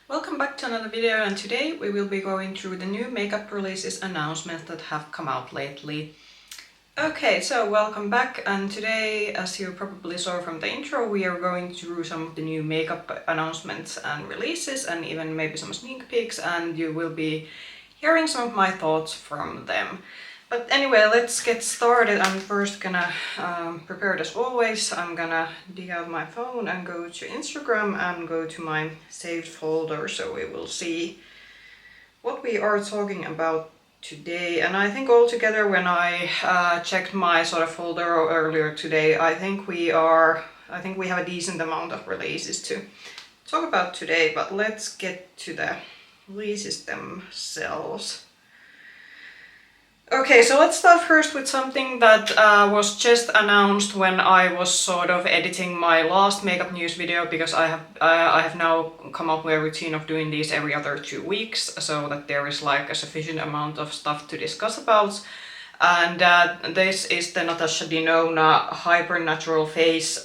Welcome back to another video, and today we will be going through the new makeup releases announcements that have come out lately. Okay, so welcome back, and today, as you probably saw from the intro, we are going through some of the new makeup announcements and releases, and even maybe some sneak peeks, and you will be hearing some of my thoughts from them. But anyway, let's get started. I'm first gonna, prepared as always, I'm gonna dig out my phone and go to Instagram and go to my saved folder, so we will see what we are talking about today. And I think altogether, when I checked my sort of folder earlier today, I think we have a decent amount of releases to talk about today, but let's get to the releases themselves. Okay, so let's start first with something that was just announced when I was sort of editing my last makeup news video, because I have now come up with a routine of doing these every other 2 weeks, so that there is like a sufficient amount of stuff to discuss about. And this is the Natasha Denona Hy-per Natural Face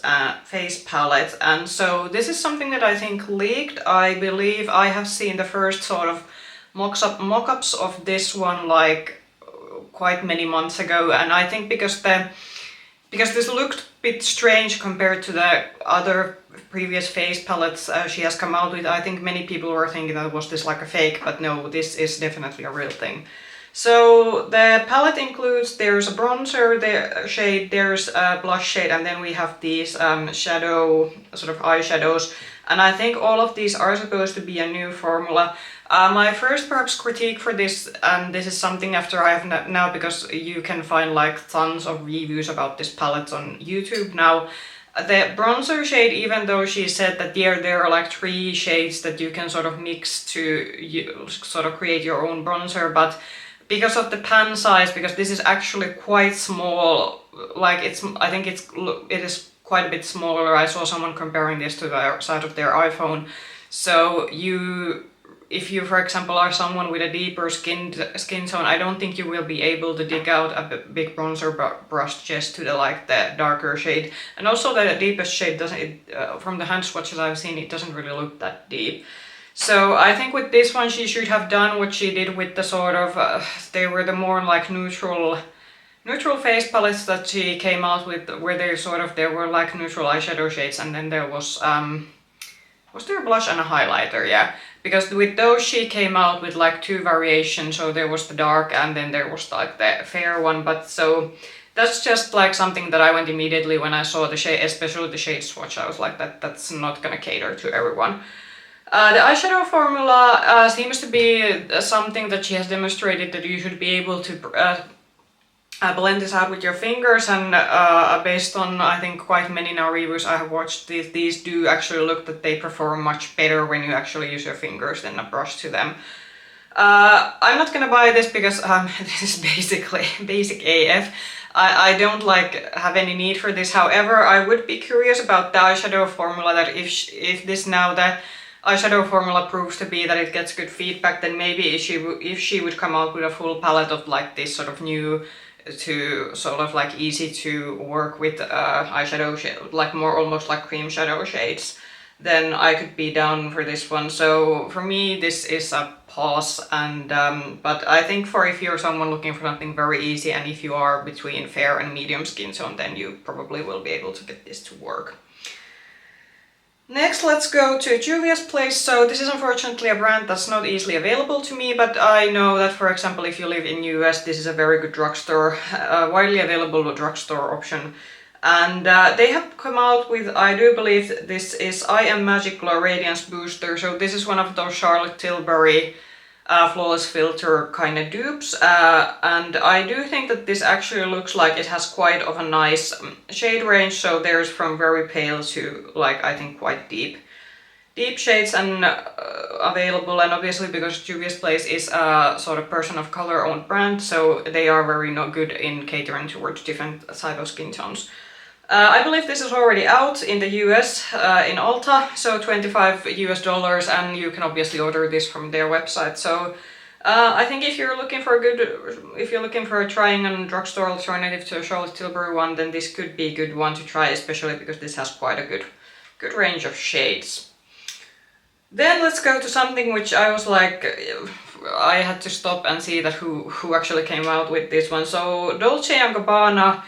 Palette, and so this is something that I think leaked. I believe I have seen the first sort of mock-ups of this one like quite many months ago, and I think because this looked a bit strange compared to the other previous face palettes she has come out with, I think many people were thinking that was this like a fake, but no, this is definitely a real thing. So the palette includes, there's a bronzer shade, there's a blush shade, and then we have these shadow sort of eyeshadows, and I think all of these are supposed to be a new formula. My first perhaps critique for this, and this is something after I have now, because you can find like tons of reviews about this palette on YouTube now. The bronzer shade, even though she said that there are like 3 shades that you can sort of mix to sort of create your own bronzer, but because of the pan size, because this is actually quite small, like I think it is quite a bit smaller. I saw someone comparing this to the size of their iPhone. So if you, for example, are someone with a deeper skin tone, I don't think you will be able to dig out a big bronzer brush just to the darker shade. And also the deepest shade doesn't, from the hand swatches I've seen, it doesn't really look that deep. So I think with this one she should have done what she did with the sort of, they were the more like neutral face palettes that she came out with, where there were like neutral eyeshadow shades, and then there was there a blush and a highlighter? Yeah. Because with those she came out with like 2 variations, so there was the dark and then there was like the fair one, but so that's just like something that I went immediately when I saw the shade, especially the shade swatch, I was like that's not gonna cater to everyone. The eyeshadow formula seems to be something that she has demonstrated that you should be able to blend this out with your fingers, and based on I think quite many now reviews I have watched, these do actually look that they perform much better when you actually use your fingers than a brush to them. I'm not gonna buy this because this is basically basic AF. I don't have any need for this. However, I would be curious about the eyeshadow formula, that if this now the eyeshadow formula proves to be that it gets good feedback, then maybe if she would come out with a full palette of like this sort of new to sort of like easy to work with eyeshadow shade, like more almost like cream shadow shades, then I could be down for this one. So for me this is a pause, and but I think if you're someone looking for something very easy, and if you are between fair and medium skin tone, then you probably will be able to get this to work. Next, let's go to Juvia's place. So this is unfortunately a brand that's not easily available to me, but I know that, for example, if you live in US, this is a very good drugstore, widely available drugstore option. And they have come out with, I do believe this is I Am Magic Glow Radiance Booster. So this is one of those Charlotte Tilbury flawless filter kind of dupes, and I do think that this actually looks like it has quite of a nice shade range. So there's from very pale to like I think quite deep shades and available, and obviously because Juvia's Place is a sort of person of color owned brand, so they are very good in catering towards different type of skin tones. I believe this is already out in the US in Ulta, so $25 US, and you can obviously order this from their website. So I think if you're looking for a trying on drugstore alternative to a Charlotte Tilbury one, then this could be a good one to try, especially because this has quite a good range of shades. Then let's go to something which I was like, I had to stop and see that who actually came out with this one. So Dolce&gabbana,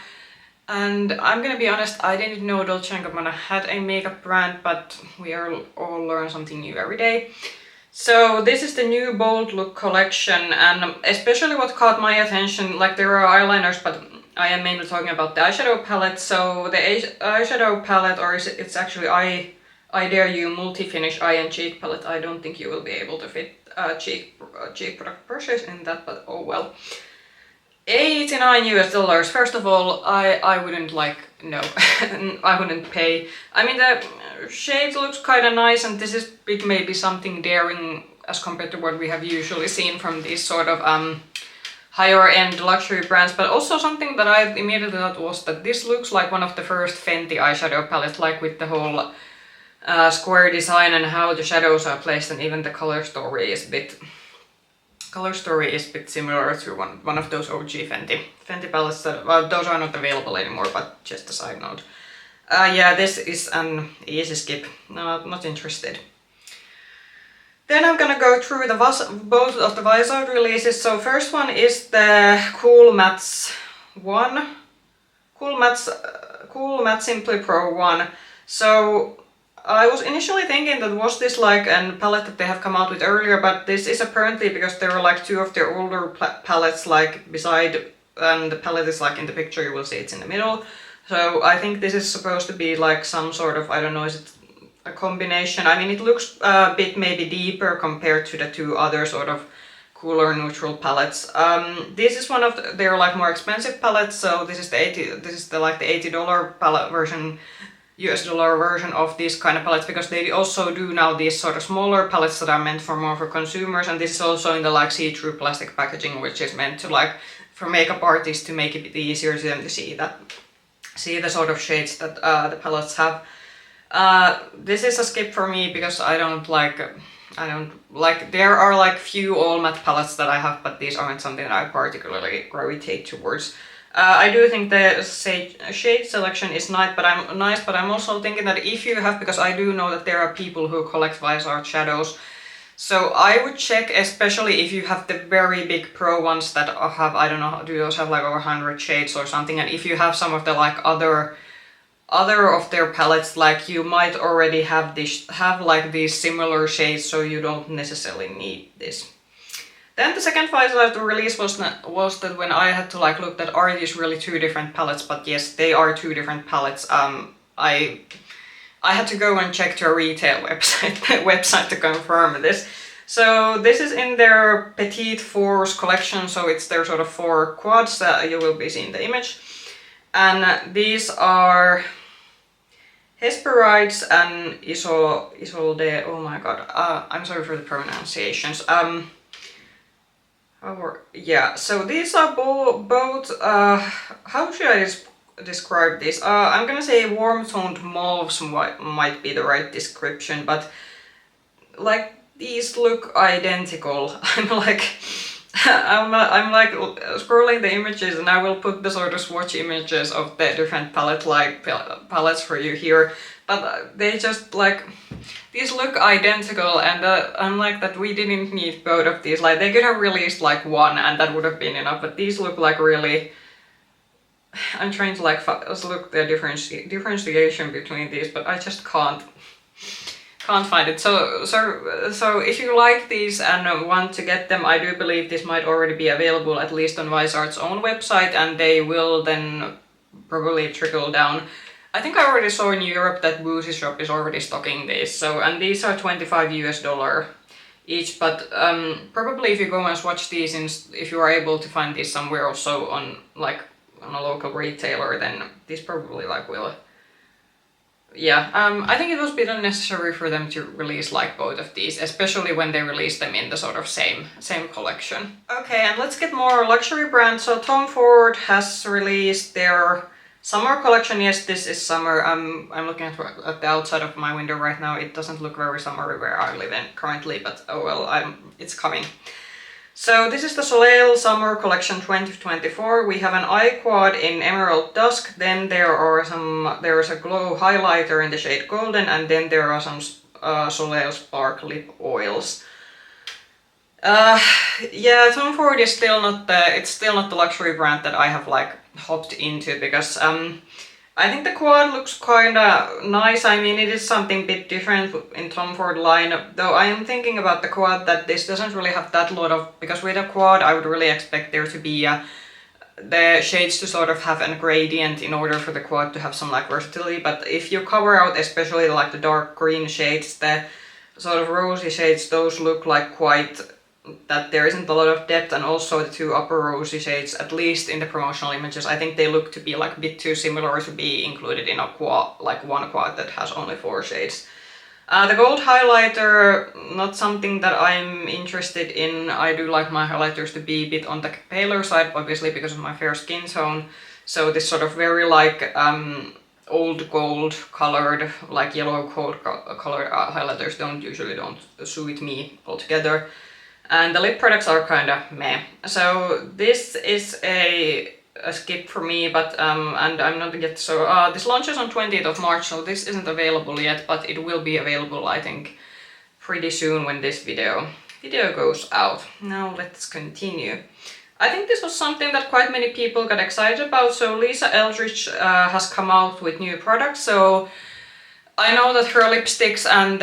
and I'm gonna be honest, I didn't know Dolce&gabbana had a makeup brand, but we all learn something new every day. So this is the new Bold Look collection, and especially what caught my attention, like there are eyeliners, but I am mainly talking about the eyeshadow palette. So the eyeshadow palette, or it's actually I Dare You Multi-Finish Eye and Cheek Palette. I don't think you will be able to fit cheek product brushes in that, but oh well. $89 US. First of all, I wouldn't like, no, I wouldn't pay. I mean, the shade looks kind of nice, and this is maybe something daring as compared to what we have usually seen from these sort of higher end luxury brands, but also something that I immediately thought was that this looks like one of the first Fenty eyeshadow palettes, like with the whole square design and how the shadows are placed, and even the color story is a bit similar to one of those OG Fenty palettes that, well, those are not available anymore, but just a side note. Yeah, this is an easy skip, no, not interested. Then I'm gonna go through both of the Viseart releases. So first one is the Cool Matte Simply Pro one. So I was initially thinking that was this like a palette that they have come out with earlier, but this is apparently because there are like two of their older palettes like beside, and the palette is like in the picture, you will see it's in the middle. So I think this is supposed to be like some sort of, I don't know, is it a combination? I mean, it looks a bit maybe deeper compared to the two other sort of cooler neutral palettes. This is one of their like more expensive palettes, so this is the $80 palette version, US dollar version of these kind of palettes, because they also do now these sort of smaller palettes that are meant for more for consumers, and this is also in the like see-through plastic packaging, which is meant to like for makeup artists to make it easier to them to see the sort of shades that the palettes have. This is a skip for me because I don't like, there are like few all matte palettes that I have, but these aren't something that I particularly gravitate towards. I do think the shade selection is nice, but I'm also thinking that if you have, because I do know that there are people who collect Viseart shadows, so I would check, especially if you have the very big pro ones that have, I don't know, do those have like over 100 shades or something, and if you have some of the like other of their palettes, like you might already have like these similar shades, so you don't necessarily need this. Then the second Viseart release was that when I had to like look that are these really two different palettes, but yes, they are two different palettes. I had to go and check to a retail website to confirm this. So this is in their Petite Fours collection, so it's their sort of 4 quads that you will be seeing the image. And these are Hesperides and Isolde. Oh my god, I'm sorry for the pronunciations. Yeah, so these are both, how should I describe this? I'm gonna say warm toned mauves might be the right description, but like these look identical. I'm like scrolling the images, and I will put the sort of swatch images of the different palettes for you here, but they just like, these look identical, and I'm like that we didn't need both of these. Like they could have released like one and that would have been enough, but these look like really, I'm trying to like look the differentiation between these, but I just can't find it. So if you like these and want to get them, I do believe this might already be available at least on Viseart's own website, and they will then probably trickle down. I think I already saw in Europe that Boozy Shop is already stocking these, so, and these are $25 US each, but probably if you go and swatch these, if you are able to find these somewhere also on a local retailer, then these probably like will. Yeah, I think it was a bit unnecessary for them to release like both of these, especially when they released them in the sort of same collection. Okay, and let's get more luxury brands. So Tom Ford has released their summer collection. Yes, this is summer. I'm looking at the outside of my window right now. It doesn't look very summery where I live in currently, but oh well, it's coming. So this is the Soliel Summer Collection 2024. We have an eye quad in Emerald Dusk, then there is a glow highlighter in the shade Golden, and then there are some Soliel Spark Lip Oils. Yeah, Tom Ford is still not the luxury brand that I have like hopped into, because I think the quad looks kinda nice. I mean, it is something a bit different in Tom Ford line, though I am thinking about the quad that this doesn't really have that lot of, because with a quad I would really expect there to be the shades to sort of have a gradient in order for the quad to have some like versatility, but if you cover out especially like the dark green shades, the sort of rosy shades, those look like quite, that there isn't a lot of depth, and also the two upper rosy shades, at least in the promotional images, I think they look to be like a bit too similar to be included in a quad, like one quad that has only 4 shades. The gold highlighter, not something that I'm interested in. I do like my highlighters to be a bit on the paler side, obviously because of my fair skin tone, so this sort of very like old gold colored, like yellow gold colored highlighters don't suit me altogether. And the lip products are kinda meh. So this is a skip for me, but and I'm not yet so this launches on 20th of March, so this isn't available yet, but it will be available I think pretty soon when this video goes out. Now let's continue. I think this was something that quite many people got excited about. So Lisa Eldridge has come out with new products. So I know that her lipsticks and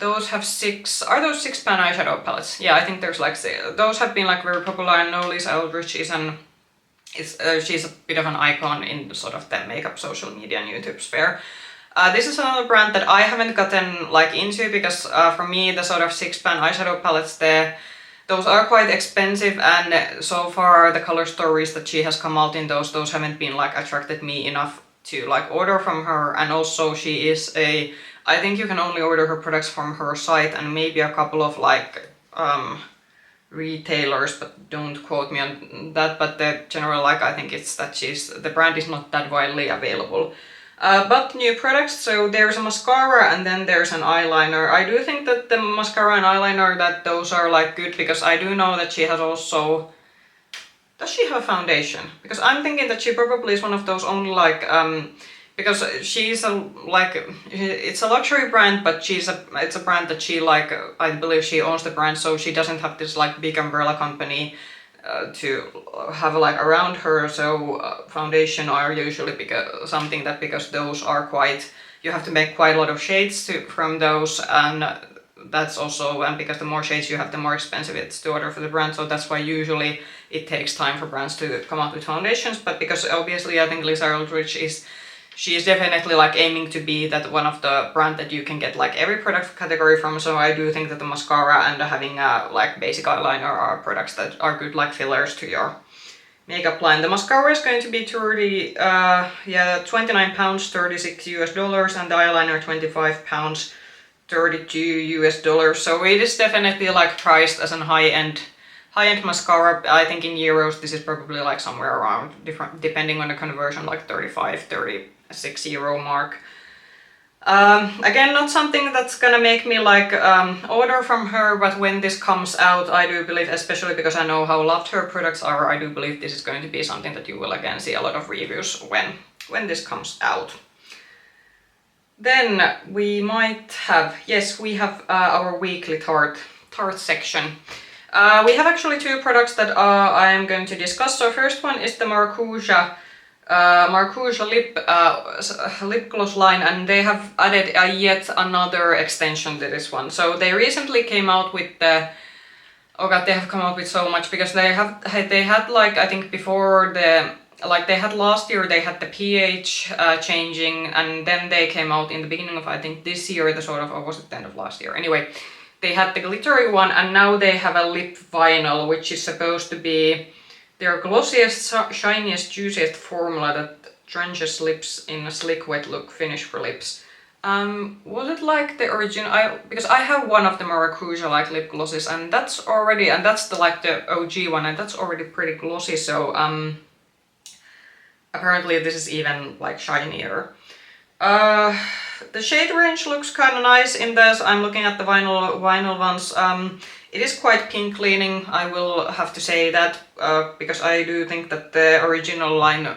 those have 6, are those 6-pan eyeshadow palettes? Yeah, I think there's like, those have been like very popular. I know Lisa Eldridge is she's a bit of an icon in sort of the makeup social media and YouTube sphere. This is another brand that I haven't gotten like into, because for me the sort of 6-pan eyeshadow palettes, those are quite expensive, and so far the color stories that she has come out in those haven't been like attracted me enough to like order from her. And also she is I think you can only order her products from her site and maybe a couple of like retailers, but don't quote me on that, but the general like I think it's that the brand is not that widely available. But new products, so there's a mascara and then there's an eyeliner. I do think that the mascara and eyeliner, that those are like good, because I do know that she has also, does she have a foundation? Because I'm thinking that she probably is one of those only like because she's it's a luxury brand, but it's a brand that she like, I believe she owns the brand, so she doesn't have this like big umbrella company to have like around her. So foundation are usually something that, because those are quite, you have to make quite a lot of shades from those, and that's also, and because the more shades you have, the more expensive it's to order for the brand, so that's why usually it takes time for brands to come out with foundations. But because obviously I think Lisa Eldridge she is definitely like aiming to be that one of the brand that you can get like every product category from, so I do think that the mascara and having a like basic eyeliner are products that are good like fillers to your makeup line. The mascara is going to be 29 pounds, $36, and the eyeliner 25 pounds, $32. So it is definitely like priced as a high-end mascara. I think in euros this is probably like somewhere around, different depending on the conversion, like 36 euro mark. Again, not something that's gonna make me like order from her, but when this comes out, I do believe, especially because I know how loved her products are, I do believe this is going to be something that you will again see a lot of reviews when this comes out. Then we might have, yes, we have our weekly Tarte section. We have actually 2 products that I am going to discuss. So first one is the Maracuja lip gloss line, and they have added yet another extension to this one. So they recently came out with the, oh god, they have come out with so much, because they had like, I think before they had last year, they had the pH changing, and then they came out in the beginning of, I think this year, the sort of, or was it the end of last year? Anyway, they had the glittery one, and now they have a lip vinyl, which is supposed to be their glossiest, shiniest, juiciest formula that drenches lips in a slick, wet look finish for lips. Was it like the original? Because I have one of the Maracuja like lip glosses, and that's the like the OG one, and that's already pretty glossy. So apparently this is even like shinier. The shade range looks kind of nice in this. I'm looking at the vinyl ones. It is quite pink leaning, I will have to say that, because I do think that the original line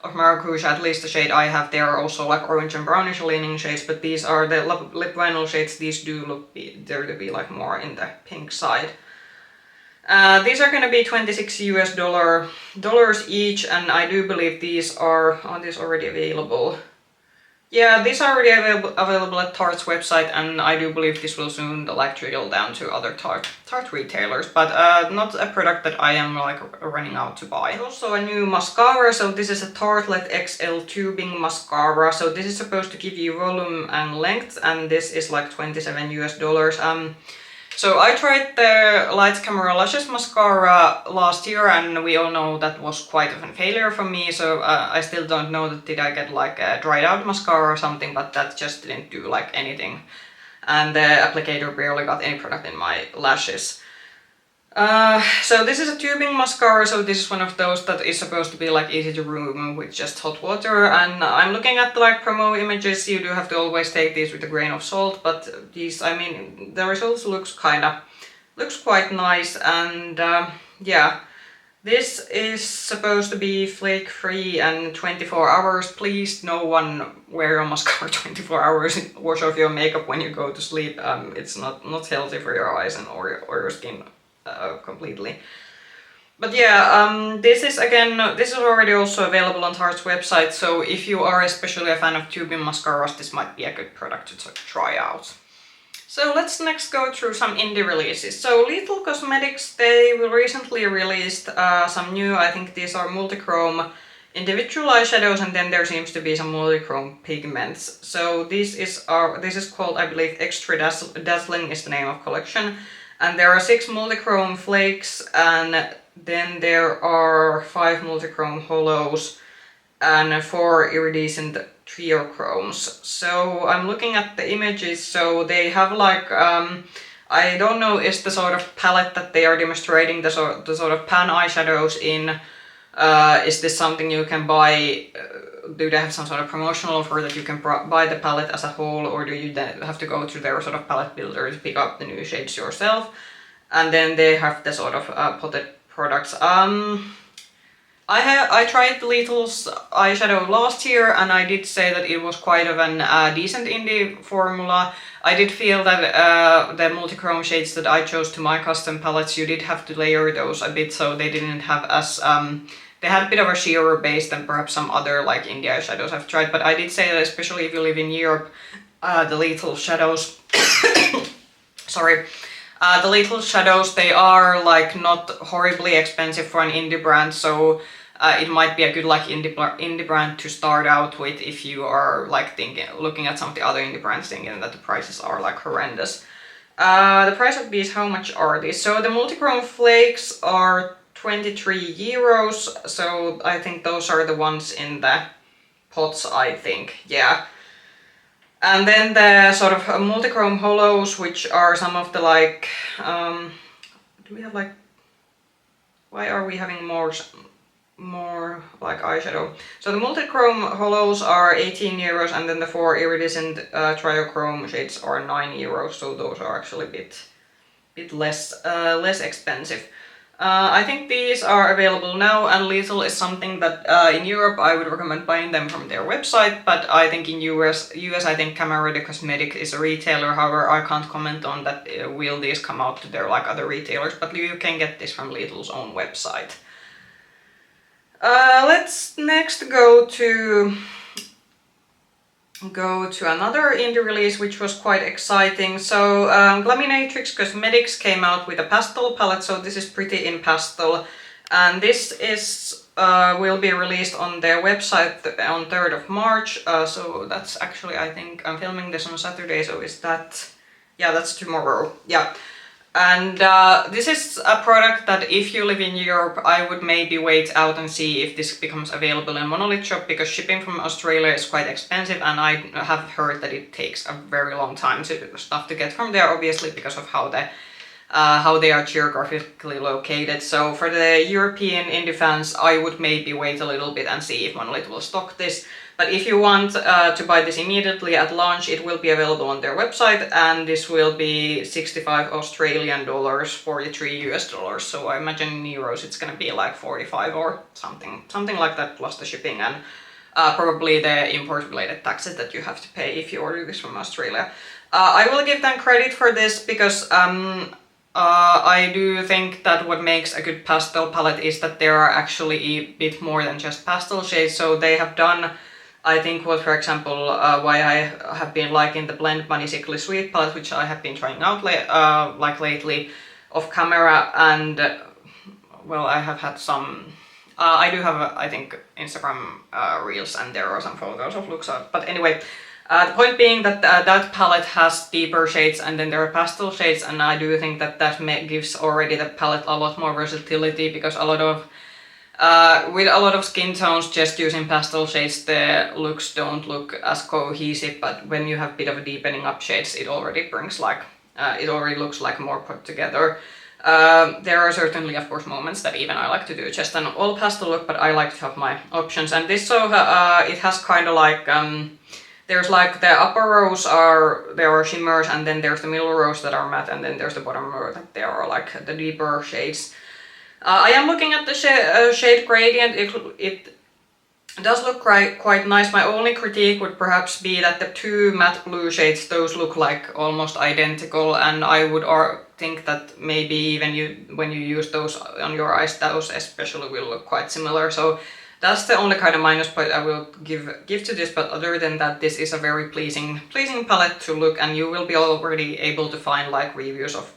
of Maracuja, at least the shade I have. They are also like orange and brownish leaning shades, but these are the lip vinyl shades. These do look there to be like more in the pink side. These are gonna be $26 each, and I do believe these are these already available? Yeah, these are already available at Tarte's website, and I do believe this will soon like trickle down to other Tarte retailers, but not a product that I am like running out to buy. Also a new mascara, so this is a Tartelette XL tubing mascara. So this is supposed to give you volume and length, and this is like $27. So I tried the Light Camera Lashes mascara last year, and we all know that was quite of a failure for me, so I still don't know that did I get like a dried out mascara or something, but that just didn't do like anything. And the applicator barely got any product in my lashes. So this is a tubing mascara, so this is one of those that is supposed to be like easy to remove with just hot water, and I'm looking at the like promo images. You do have to always take these with a grain of salt, but these, I mean, the results looks quite nice, and yeah, this is supposed to be flake free and 24 hours. Please no one wear a mascara 24 hours, wash off your makeup when you go to sleep. It's not healthy for your eyes and or your skin completely. But yeah, this is already also available on Tarte's website, so if you are especially a fan of tubing mascaras, this might be a good product to try out. So let's next go through some indie releases. So Lethal Cosmetics, they recently released some new, I think these are multichrome individual eyeshadows, and then there seems to be some multichrome pigments. So this is called, I believe, XTRA-dazzling is the name of collection. And there are 6 multichrome flakes, and then there are 5 multichrome hollows and 4 iridescent triochromes. So I'm looking at the images, so they have like, I don't know, is the sort of palette that they are demonstrating the sort of pan eyeshadows in, is this something you can buy? Do they have some sort of promotional offer that you can buy the palette as a whole, or do you then have to go to their sort of palette builder to pick up the new shades yourself? And then they have the sort of potted products. I tried Lethal's eyeshadow last year, and I did say that it was quite of an decent indie formula. I did feel that the multichrome shades that I chose to my custom palettes, you did have to layer those a bit, so they didn't have as they had a bit of a sheerer base than perhaps some other like indie eyeshadows I've tried, but I did say that especially if you live in Europe, the Lethal shadows, sorry, the Lethal shadows, they are like not horribly expensive for an indie brand, so it might be a good like indie brand to start out with if you are like looking at some of the other indie brands thinking that the prices are like horrendous. The price of these, how much are these? So the multichrome flakes are 23 euros, so I think those are the ones in the pots, I think, yeah. And then the sort of multichrome hollows, which are some of the like, do we have like, why are we having more like eyeshadow? So the multichrome hollows are 18 euros, and then the 4 iridescent triochrome shades are 9 euros, so those are actually a bit less expensive. I think these are available now, and Lethal is something that in Europe I would recommend buying them from their website, but I think in US I think Camarade Cosmetics is a retailer. However, I can't comment on that. Will these come out to their like other retailers, but you can get this from Lethal's own website. Let's next go to another indie release which was quite exciting. So Glaminatrix Cosmetics came out with a pastel palette, so this is Pretty in Pastel, and this is will be released on their website on 3rd of March, so that's actually, I think I'm filming this on Saturday, so is that, yeah, that's tomorrow, yeah. And this is a product that if you live in Europe, I would maybe wait out and see if this becomes available in Monolith Shop, because shipping from Australia is quite expensive, and I have heard that it takes a very long time stuff to get from there, obviously because of how they are geographically located. So for the European indie fans, I would maybe wait a little bit and see if Monolith will stock this. But if you want to buy this immediately at launch, it will be available on their website, and this will be 65 Australian dollars, 43 US dollars. So I imagine in euros it's gonna be like 45 or something like that, plus the shipping and probably the import-related taxes that you have to pay if you order this from Australia. I will give them credit for this because I do think that what makes a good pastel palette is that there are actually a bit more than just pastel shades. So they have done, I think, what, for example, why I have been liking the Blend Bunny Sickly Sweet palette, which I have been trying out like lately off camera, and well, I have had some. I do have, I think, Instagram reels, and there are some photos of looks out. But anyway, the point being that that palette has deeper shades, and then there are pastel shades, and I do think that gives already the palette a lot more versatility, because a lot of with a lot of skin tones, just using pastel shades, the looks don't look as cohesive. But when you have a bit of a deepening up shades, it already brings like it already looks like more put together. There are certainly, of course, moments that even I like to do just an all pastel look, but I like to have my options. And this, so it has kind of like there's like the upper rows there are shimmers, and then there's the middle rows that are matte, and then there's the bottom row that there are like the deeper shades. I am looking at the shade gradient. It does look quite nice. My only critique would perhaps be that the two matte blue shades, those look like almost identical, and I would think that maybe even when you use those on your eyes, those especially will look quite similar. So that's the only kind of minus point I will give to this. But other than that, this is a very pleasing palette to look, and you will be already able to find like reviews of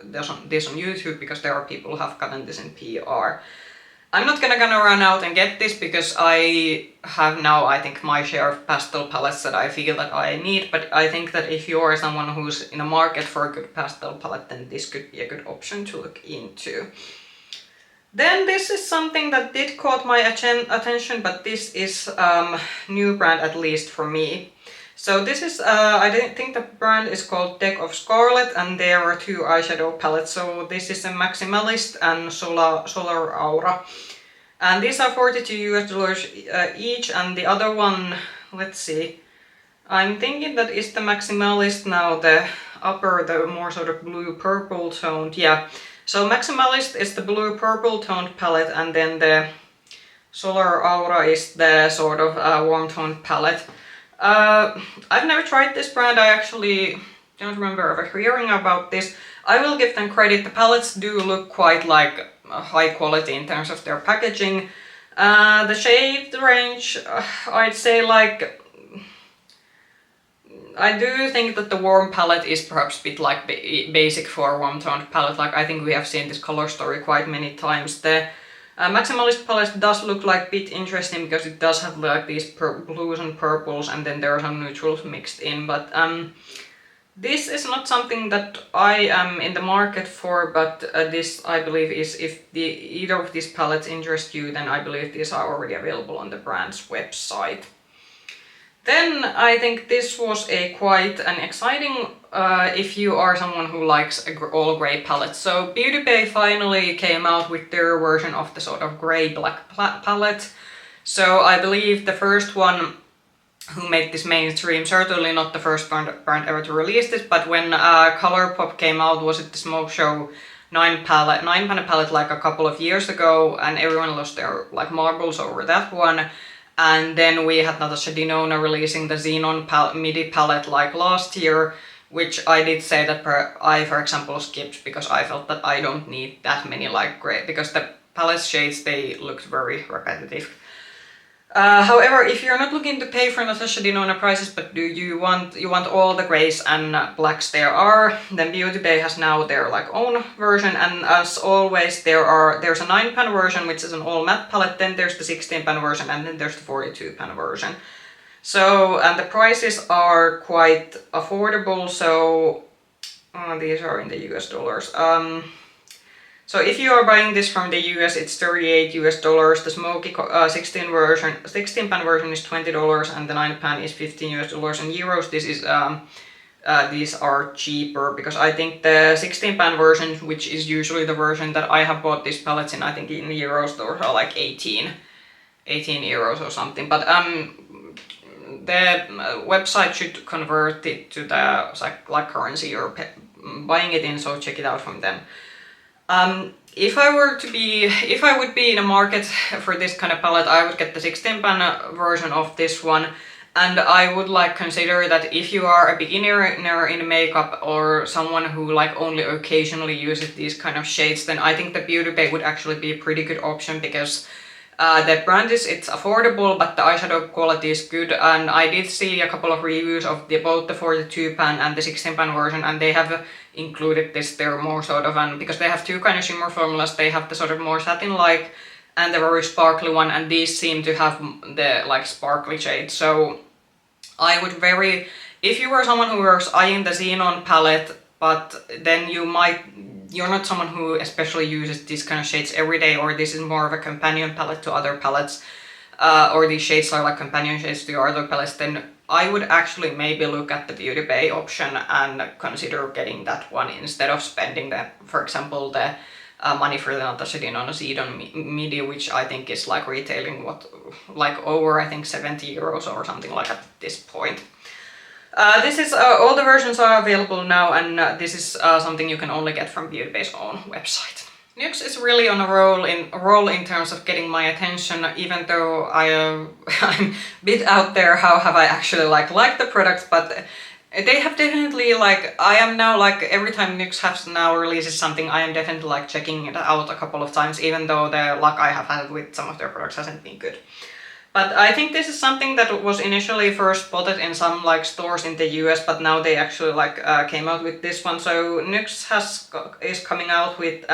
this on YouTube, because there are people who have gotten this in PR. I'm not gonna run out and get this, because I have now, I think, my share of pastel palettes that I feel that I need, but I think that if you're someone who's in a market for a good pastel palette, then this could be a good option to look into. Then this is something that did caught my attention, but this is new brand, at least for me. So this is, I think the brand is called Deck of Scarlet, and there are two eyeshadow palettes. So this is a Maximalist and Solar Aura. And these are 42 US dollars each, and the other one, let's see, I'm thinking that is the Maximalist now, the upper, the more sort of blue-purple toned, yeah. So Maximalist is the blue-purple toned palette, and then the Solar Aura is the sort of warm toned palette. I've never tried this brand. I actually don't remember ever hearing about this. I will give them credit. The palettes do look quite like high quality in terms of their packaging. The shade range, I'd say like, I do think that the warm palette is perhaps a bit like basic for a warm toned palette. Like, I think we have seen this color story quite many times. The Maximalist palette does look like a bit interesting, because it does have like these blues and purples, and then there are some neutrals mixed in. But this is not something that I am in the market for, but this, I believe, is, if either of these palettes interest you, then I believe these are already available on the brand's website. Then I think this was quite an exciting, if you are someone who likes all grey palettes. So Beauty Bay finally came out with their version of the sort of grey-black palette. So I believe the first one who made this mainstream, certainly not the first brand ever to release this, but when Colourpop came out, was it the Smoke Show 9-pan palette like a couple of years ago, and everyone lost their like marbles over that one. And then we had Natasha Denona releasing the Xenon midi palette like last year, which I did say that I, for example, skipped, because I felt that I don't need that many like grey, because the palette shades, they looked very repetitive. However, if you're not looking to pay for Natasha Denona prices, but you want all the greys and blacks there are, then Beauty Bay has now their like own version, and as always there's a 9-pan version, which is an all matte palette, then there's the 16-pan version, and then there's the 42-pan version. So, and the prices are quite affordable, so these are in the US dollars. So if you are buying this from the US, it's 38 US dollars. The Smoky 16-pan version is $20, and the 9-pan is 15 US dollars. In euros, this is these are cheaper, because I think the 16-pan version, which is usually the version that I have bought these palettes in, I think in euros those are like 18 euros or something. But the website should convert it to the like currency you're buying it in, so check it out from them. If I would be in a market for this kind of palette, I would get the 16-pan version of this one. And I would like consider that if you are a beginner in makeup or someone who like only occasionally uses these kind of shades, then I think the Beauty Bay would actually be a pretty good option, because the brand it's affordable, but the eyeshadow quality is good. And I did see a couple of reviews of both the 42-pan and the 16-pan version, and they have included this. They're more sort of, and because they have two kind of shimmer formulas, they have the sort of more satin-like and the very sparkly one, and these seem to have the like sparkly shade. So I would if you were someone who was eyeing the Xenon palette, but then you're not someone who especially uses these kind of shades every day, or this is more of a companion palette to other palettes, or these shades are like companion shades to your other palettes, then I would actually maybe look at the Beauty Bay option and consider getting that one instead of spending for example, the money for the Natasha Denona Hy-per Midi, which I think is like retailing over I think 70 euros or something like at this point. This is all the versions are available now, and this is something you can only get from Beauty Bay's own website. NYX is really on a roll in terms of getting my attention, even though I'm a bit out there how have I actually liked the products, but they have definitely I am now every time NYX has now releases something, I am definitely checking it out a couple of times, even though the luck I have had with some of their products hasn't been good. But I think this is something that was initially first spotted in some stores in the US, but now they actually came out with this one. So NYX is coming out with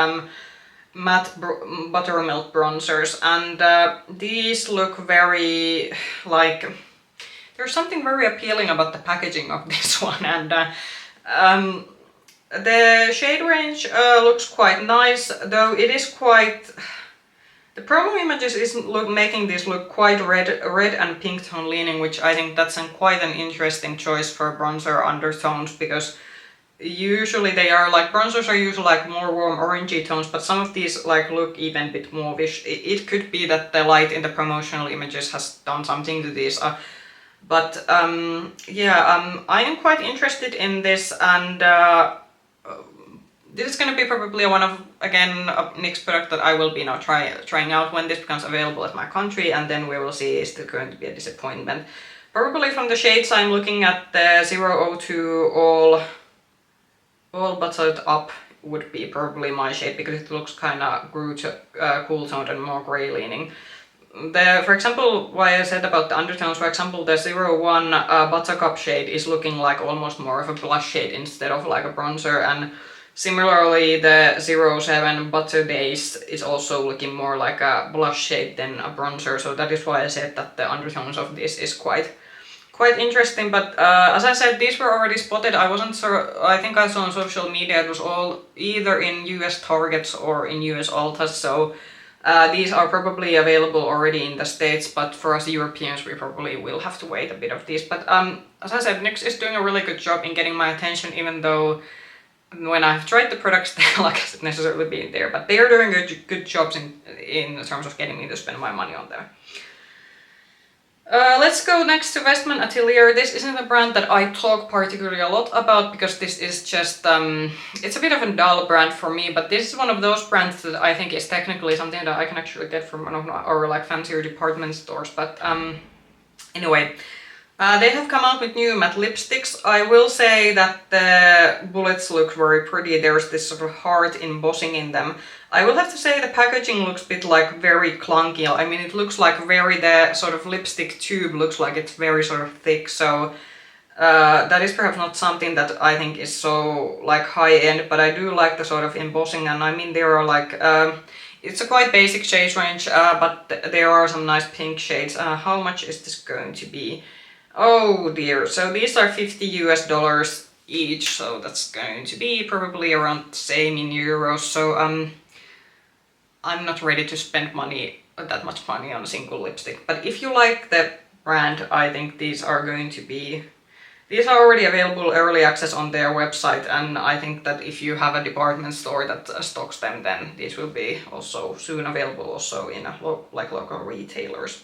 matte Buttermelt bronzers, and these look very there's something very appealing about the packaging of this one, and the shade range looks quite nice, though it is quite... The promo images is making this look quite red and pink tone leaning, which I think that's quite an interesting choice for bronzer undertones, because usually they are bronzers are usually more warm orangey tones, but some of these look even a bit mauvish. It could be that the light in the promotional images has done something to these. I am quite interested in this, and this is going to be probably one of, again, a NYX product that I will be now trying out when this becomes available at my country, and then we will see is it going to be a disappointment. Probably from the shades I'm looking at, the 002 all buttered up would be probably my shade, because it looks kind of cool toned and more grey leaning. For example, why I said about the undertones, for example, the 01 Buttercup shade is looking almost more of a blush shade instead of a bronzer, and similarly the 07 Butter Days is also looking more like a blush shade than a bronzer, so that is why I said that the undertones of this is quite interesting. But as I said, these were already spotted. I wasn't sure, I think I saw on social media it was all either in US Targets or in US Ultas, so these are probably available already in the States, but for us Europeans we probably will have to wait a bit of these. But as I said, NYX is doing a really good job in getting my attention, even though when I've tried the products they haven't necessarily been there, but they are doing good jobs in terms of getting me to spend my money on them. Let's go next to Westman Atelier. This isn't a brand that I talk particularly a lot about, because this is just, it's a bit of a dull brand for me, but this is one of those brands that I think is technically something that I can actually get from one of our fancier department stores. But anyway, they have come out with new matte lipsticks. I will say that the bullets look very pretty. There's this sort of heart embossing in them. I will have to say the packaging looks a bit very clunky. I mean, it looks the sort of lipstick tube looks like it's very sort of thick, so that is perhaps not something that I think is so high end, but I do like the sort of embossing, and I mean there are it's a quite basic shade range, but there are some nice pink shades. How much is this going to be? Oh dear, so these are $50 US each, so that's going to be probably around the same in euros, so I'm not ready to spend that much money on a single lipstick. But if you like the brand, I think these are already available early access on their website, and I think that if you have a department store that stocks them, then these will be also soon available also in local retailers.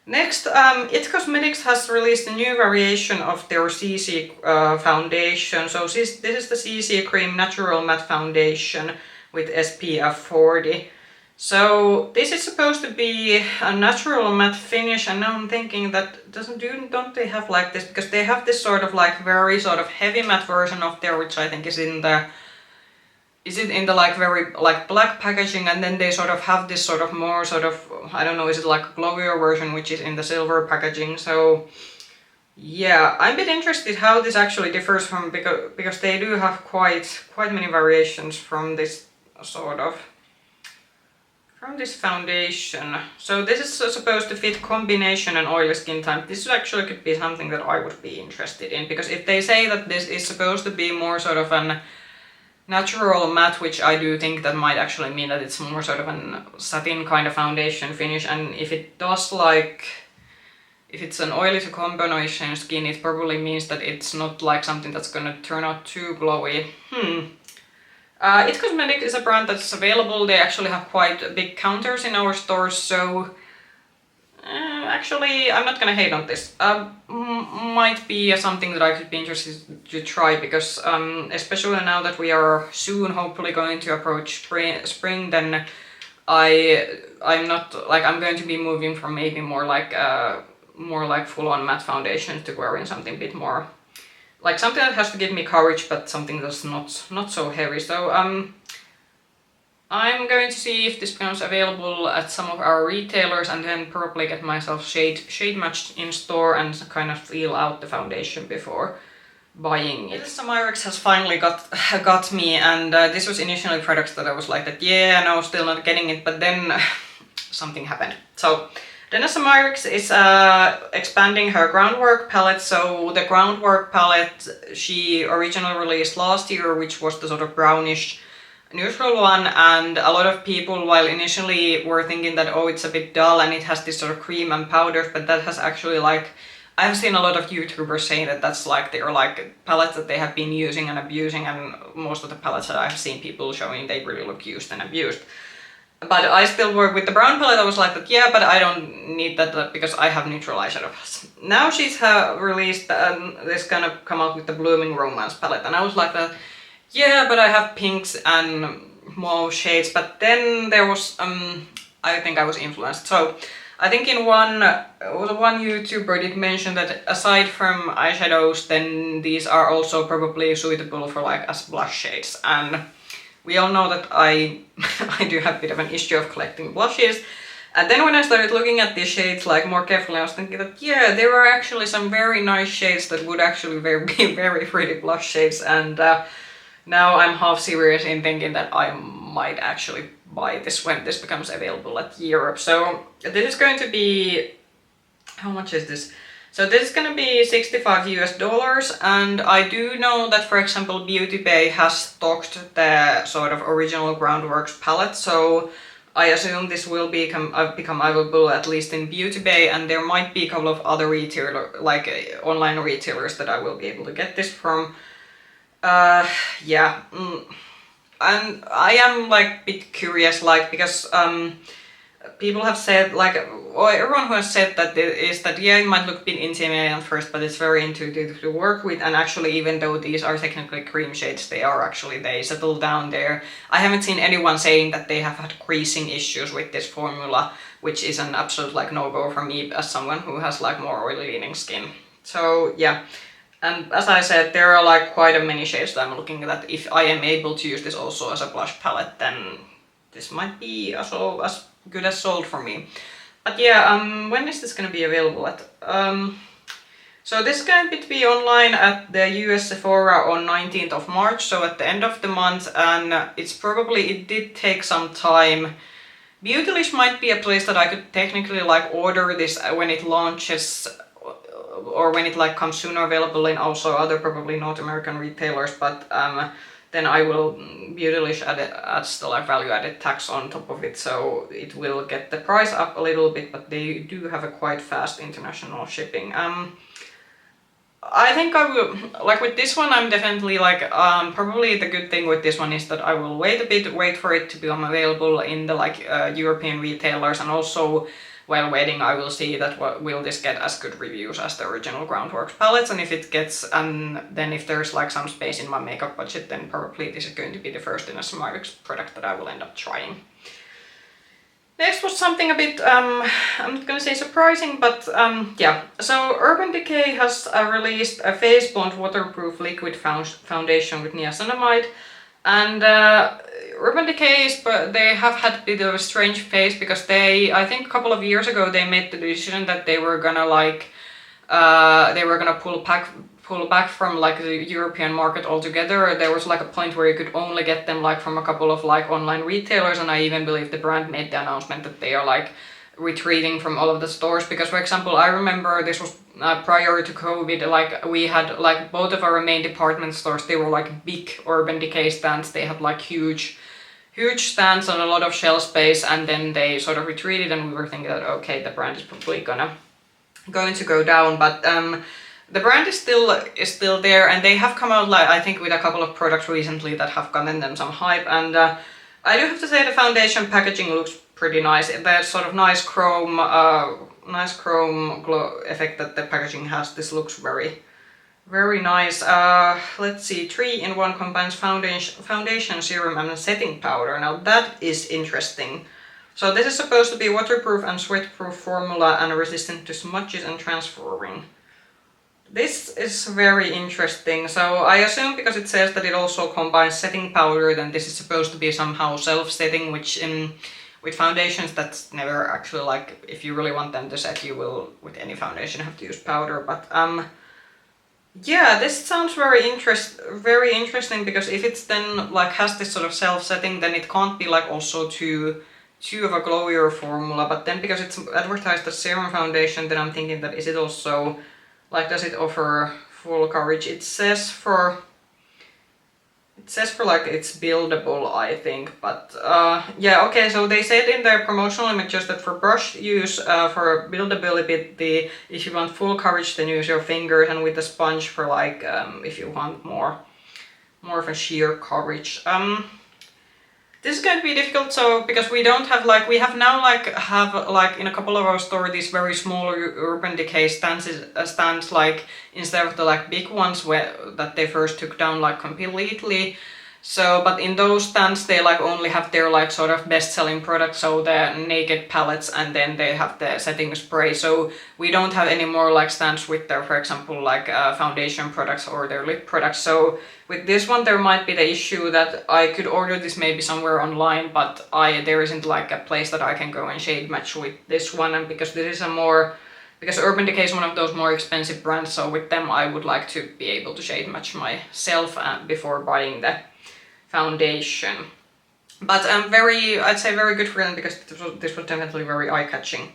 Next, It Cosmetics has released a new variation of their CC foundation. So this is the CC Cream Natural Matte Foundation with SPF 40. So this is supposed to be a natural matte finish, and now I'm thinking that don't they have like this, because they have this sort of like very sort of heavy matte version of there, which I think is in the like very like black packaging, and then they sort of have this sort of more sort of, I don't know, is it like a glowier version which is in the silver packaging. So yeah, I'm a bit interested how this actually differs from, because they do have quite many variations from this sort of foundation. So this is supposed to fit combination and oily skin type. This actually could be something that I would be interested in, because if they say that this is supposed to be more sort of an natural matte, which I do think that might actually mean that it's more sort of a satin kind of foundation finish, and if it does like, if it's an oily to combination skin, it probably means that it's not like something that's gonna turn out too glowy. It Cosmetics is a brand that's available. They actually have quite big counters in our stores, so actually I'm not gonna hate on this. Might be something that I could be interested to try, because especially now that we are soon hopefully going to approach spring, then I'm not like, I'm going to be moving from maybe more like full-on matte foundation to wearing something a bit more like something that has to give me courage, but something that's not so heavy. So I'm going to see if this becomes available at some of our retailers, and then probably get myself shade matched in store and kind of feel out the foundation before buying it. This Myricks has finally got me, and this was initially products that I was like that, yeah, no, still not getting it, but then something happened. So Danessa Myricks is expanding her Groundwork palette. So the Groundwork palette she originally released last year, which was the sort of brownish neutral one, and a lot of people, while initially were thinking that, oh, it's a bit dull and it has this sort of cream and powders, but that has actually like, I've seen a lot of YouTubers saying that that's like their like palettes that they have been using and abusing, and most of the palettes that I've seen people showing, they really look used and abused. But I still work with the brown palette. I was like that, yeah, but I don't need that because I have neutral eyeshadow palettes. Now she's released this kind of come out with the Blooming Romance palette, and I was like that, yeah, but I have pinks and mauve shades. But then there was I think I was influenced. So I think in one YouTuber did mention that aside from eyeshadows, then these are also probably suitable for like as blush shades, and we all know that I do have a bit of an issue of collecting blushes. And then when I started looking at these shades like more carefully, I was thinking that, yeah, there are actually some very nice shades that would actually be very pretty blush shades, and now I'm half serious in thinking that I might actually buy this when this becomes available at Europe. So this is going to be, how much is this? So this is gonna be $65 US, and I do know that, for example, Beauty Bay has stocked the sort of original Groundworks palette, so I assume this will become available at least in Beauty Bay, and there might be a couple of other online retailers that I will be able to get this from. Yeah, and I am like a bit curious, like, because people have said, like, or everyone who has said that yeah, it might look a bit intimidating at first, but it's very intuitive to work with, and actually, even though these are technically cream shades, they settle down there. I haven't seen anyone saying that they have had creasing issues with this formula, which is an absolute like no-go for me as someone who has like more oily leaning skin. So yeah, and as I said, there are like quite a many shades that I'm looking at. If I am able to use this also as a blush palette, then this might be also as good as sold for me. But yeah, when is this gonna be available at? So this is going to be online at the US Sephora on 19th of March, so at the end of the month, and it did take some time. Beautylish might be a place that I could technically like order this when it launches, or when it like comes sooner available in also other probably North American retailers, but then I will Beautylish adds the like value added tax on top of it, so it will get the price up a little bit, but they do have a quite fast international shipping. I think I will, like with this one, I'm definitely like, probably the good thing with this one is that I will wait for it to become available in the like European retailers, and also while waiting I will see that will this get as good reviews as the original Groundwork palettes, and if it gets, and then if there's like some space in my makeup budget, then probably this is going to be the first in a Myricks product that I will end up trying. Next was something a bit, I'm not gonna say surprising, but yeah. So Urban Decay has released a Face Bond Waterproof Liquid Foundation with niacinamide, and Urban Decay they have had a bit of a strange phase because I think a couple of years ago they made the decision that they were gonna like, pull back from like the European market altogether. There was like a point where you could only get them like from a couple of like online retailers, and I even believe the brand made the announcement that they are like retreating from all of the stores, because for example I remember this was prior to COVID, like we had like both of our main department stores, they were like big Urban Decay stands. They had like huge stands and a lot of shelf space, and then they sort of retreated, and we were thinking that okay, the brand is probably going to go down, but the brand is still there, and they have come out like I think with a couple of products recently that have gotten them some hype, and I do have to say the foundation packaging looks pretty nice. The sort of nice chrome glow effect that the packaging has. This looks very nice. Let's see, 3-in-1 combines foundation, serum and setting powder. Now that is interesting. So this is supposed to be waterproof and sweat-proof formula and resistant to smudges and transferring. This is very interesting. So I assume because it says that it also combines setting powder, then this is supposed to be somehow self-setting, which with foundations that's never actually like, if you really want them to set, you will with any foundation have to use powder. But yeah, this sounds very interesting, because if it's then like has this sort of self-setting, then it can't be like also too of a glowier formula. But then because it's advertised as serum foundation, then I'm thinking that is it also like, does it offer full coverage? It says for like it's buildable, I think, but yeah, okay, so they said in their promotional images that for brush use, for buildability, if you want full coverage then use your fingers, and with the sponge for like if you want more of a sheer coverage. This is going to be difficult, so because we don't have like, we have now like in a couple of our stores these very small Urban Decay stands like, instead of the like big ones that they first took down like completely. So, but in those stands they like only have their like sort of best-selling products, so the naked palettes, and then they have the setting spray. So we don't have any more like stands with their, for example, like foundation products or their lip products. So with this one there might be the issue that I could order this maybe somewhere online, but there isn't like a place that I can go and shade match with this one, and because this is because Urban Decay is one of those more expensive brands, so with them I would like to be able to shade match myself before buying the foundation. But I'd say very good for them, because this was definitely very eye-catching.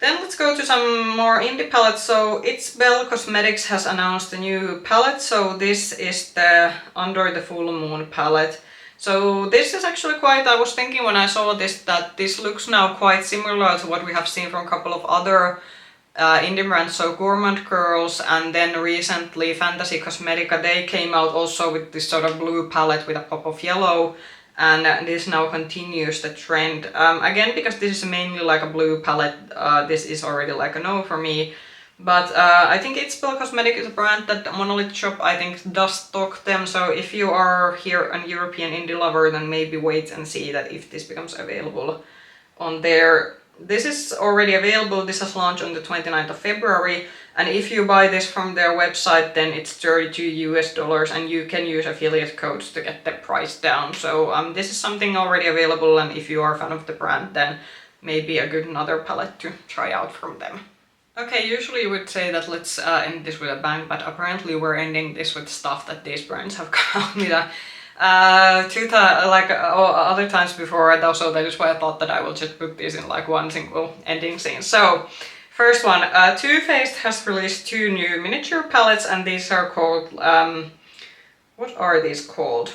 Then let's go to some more indie palettes. So It's Belle Cosmetics has announced a new palette. So this is the Under the Full Moon palette. So this is actually quite, I was thinking when I saw this that this looks now quite similar to what we have seen from a couple of other indie brands, so Gourmand Girls, and then recently Fantasy Cosmetica. They came out also with this sort of blue palette with a pop of yellow, and this now continues the trend. Again, because this is mainly like a blue palette, this is already like a no for me. But I think It's Belle Cosmetics is a brand that Monolith Shop I think does stock them, so if you are here an European indie lover, then maybe wait and see that if this becomes available on there. This is already available. This has launched on the 29th of February, and if you buy this from their website then it's $32 and you can use affiliate codes to get the price down. So this is something already available, and if you are a fan of the brand then maybe a good another palette to try out from them. Okay, usually you would say that let's end this with a bang, but apparently we're ending this with stuff that these brands have come out with other times before, and also that is why I thought that I will just put these in like one single ending scene. So first one, Too Faced has released 2 new miniature palettes, and these are called what are these called?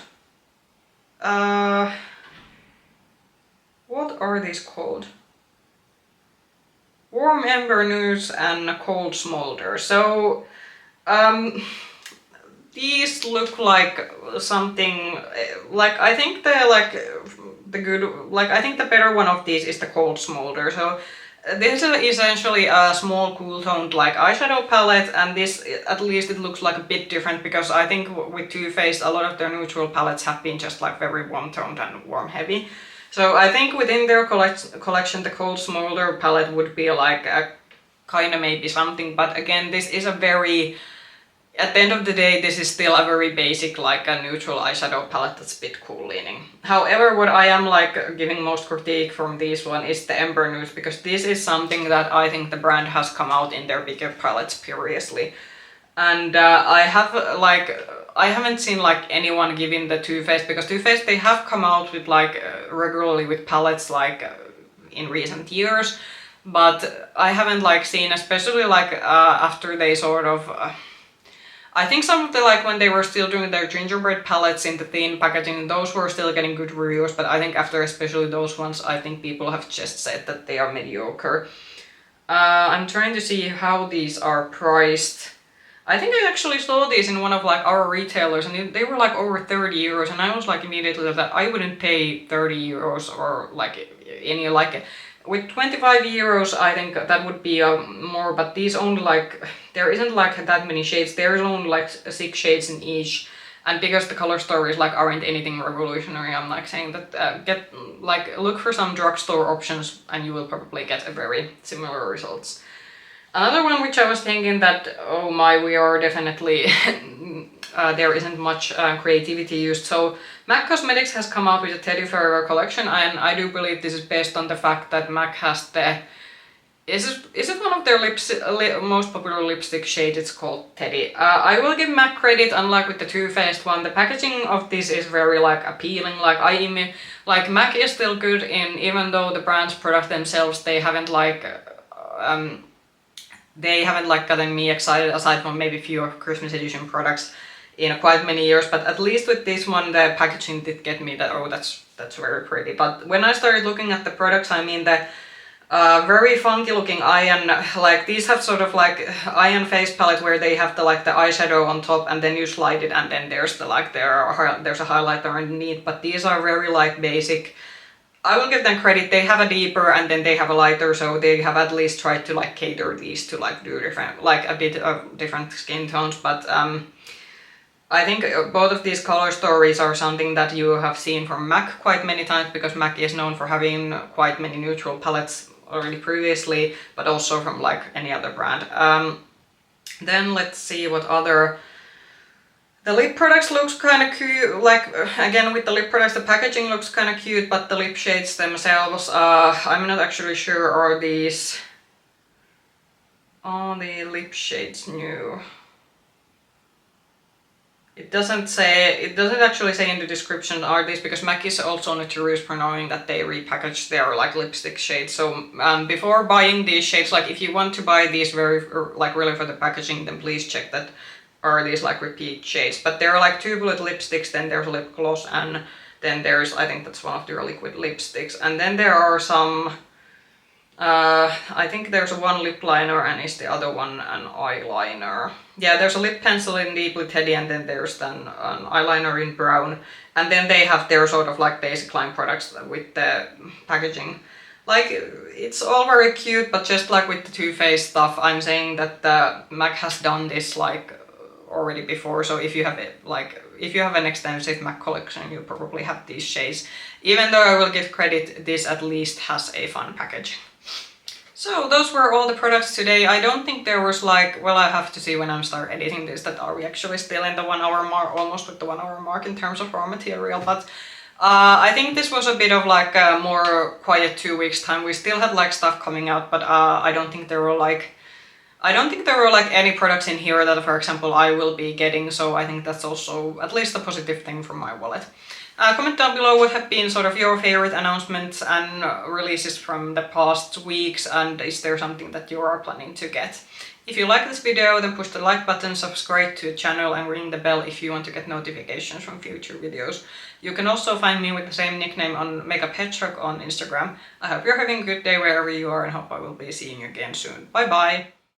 What are these called? Warm Ember Nudes and Cold Smolder. So these look like something like, I think the better one of these is the Cold Smolder. So this is essentially a small cool toned like eyeshadow palette, and this, at least it looks like a bit different, because I think with Too Faced a lot of their neutral palettes have been just like very warm toned and warm heavy. So I think within their collection the Cold Smolder palette would be like a kind of maybe something, but again this is a very, at the end of the day, this is still a very basic, like a neutral eyeshadow palette that's a bit cool leaning. However, what I am like giving most critique from this one is the Ember Nudes, because this is something that I think the brand has come out in their bigger palettes previously. And I haven't seen like anyone giving the Too Faced, because Too Faced, they have come out with like regularly with palettes like in recent years, but I haven't like seen, especially like after they sort of I think some of the, like when they were still doing their gingerbread palettes in the thin packaging, those were still getting good reviews, but I think after especially those ones, I think people have just said that they are mediocre. I'm trying to see how these are priced. I think I actually saw these in one of like our retailers, and they were like over 30 euros, and I was like immediately that I wouldn't pay 30 euros or like any like. With 25 euros, I think that would be more, but these only like, there isn't like that many shades, there's only like 6 shades in each, and because the color stories like aren't anything revolutionary, I'm like saying that look for some drugstore options and you will probably get a very similar results. Another one which I was thinking that, oh my, we are definitely, there isn't much creativity used. So MAC Cosmetics has come out with a Teddy Forever collection, and I do believe this is based on the fact that MAC has the, is it one of their most popular lipstick shades? It's called Teddy. I will give MAC credit, unlike with the Too Faced one, the packaging of this is very like appealing, like MAC is still good in, even though the brand's product themselves, they haven't gotten me excited, aside from maybe a few Christmas edition products in quite many years, but at least with this one the packaging did get me that, oh, that's very pretty. But when I started looking at the products, I mean the very funky looking iron, like these have sort of like iron face palette where they have the like the eyeshadow on top and then you slide it and then there's the like there's a highlighter underneath, but these are very like basic. I will give them credit, they have a deeper and then they have a lighter, so they have at least tried to like cater these to like do different, like a bit of different skin tones, but I think both of these color stories are something that you have seen from MAC quite many times, because MAC is known for having quite many neutral palettes already previously, but also from like any other brand. Then let's see what other. The lip products looks kind of cute, like again with the lip products the packaging looks kind of cute, but the lip shades themselves, I'm not actually sure are the lip shades new. It doesn't actually say in the description are these, because MAC is also notorious for knowing that they repackage their like lipstick shades. So before buying these shades, like if you want to buy these really for the packaging, then please check that are these like repeat shades. But there are like 2 bullet lipsticks, then there's a lip gloss, and then there's, I think that's one of their liquid lipsticks, and then there are some, I think there's one lip liner and is the other one an eyeliner. Yeah, there's a lip pencil in Deeply Teddy, and then there's then an eyeliner in brown, and then they have their sort of like basic line products with the packaging. Like, it's all very cute, but just like with the Too Faced stuff, I'm saying that the MAC has done this like already before, so if you have an extensive MAC collection, you probably have these shades. Even though I will give credit, this at least has a fun packaging. So those were all the products today. I don't think there was like, well, I have to see when I start editing this that are we actually still in the 1 hour mark, almost with the 1 hour mark in terms of raw material, but I think this was a bit of like a more quiet 2 weeks time. We still had like stuff coming out, but I don't think there were like any products in here that, for example, I will be getting, so I think that's also at least a positive thing from my wallet. Comment down below what have been sort of your favorite announcements and releases from the past weeks, and is there something that you are planning to get. If you like this video, then push the like button, subscribe to the channel and ring the bell if you want to get notifications from future videos. You can also find me with the same nickname on Makeup Hedgehog on Instagram. I hope you're having a good day wherever you are and hope I will be seeing you again soon. Bye bye!